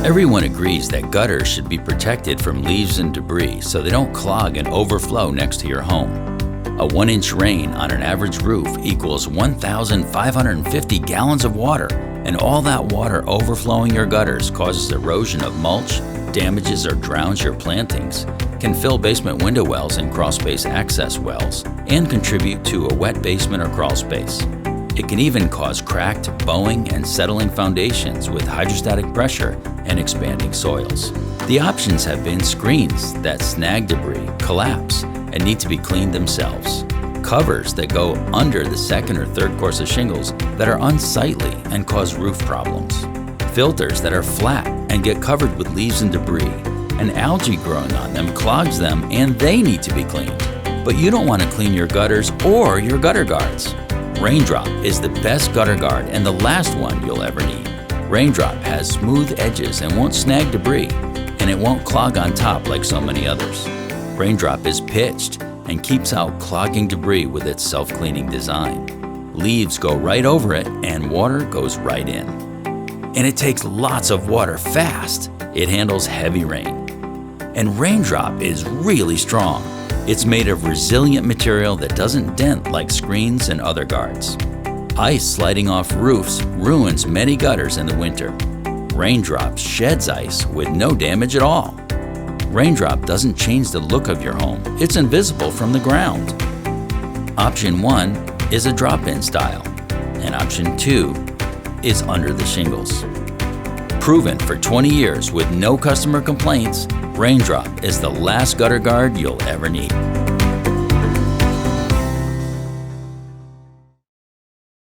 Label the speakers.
Speaker 1: Everyone agrees that gutters should be protected from leaves and debris so they don't clog and overflow next to your home. A 1-inch rain on an average roof equals 1,550 gallons of water, and all that water overflowing your gutters causes erosion of mulch, damages or drowns your plantings, can fill basement window wells and crawlspace access wells, and contribute to a wet basement or crawlspace. It can even cause cracked, bowing, and settling foundations with hydrostatic pressure and expanding soils. The options have been screens that snag debris, collapse, and need to be cleaned themselves, covers that go under the second or third course of shingles that are unsightly and cause roof problems, filters that are flat and get covered with leaves and debris, and algae growing on them clogs them and they need to be cleaned. But you don't want to clean your gutters or your gutter guards. Raindrop is the best gutter guard and the last one you'll ever need. Raindrop has smooth edges and won't snag debris, and it won't clog on top like so many others. Raindrop is pitched and keeps out clogging debris with its self-cleaning design. Leaves go right over it and water goes right in. And it takes lots of water fast. It handles heavy rain. And Raindrop is really strong. It's made of resilient material that doesn't dent like screens and other guards. Ice sliding off roofs ruins many gutters in the winter. Raindrop sheds ice with no damage at all. Raindrop doesn't change the look of your home. It's invisible from the ground. Option 1 is a drop-in style, and option 2 is under the shingles. Proven for 20 years with no customer complaints, Raindrop is the last gutter guard you'll ever need.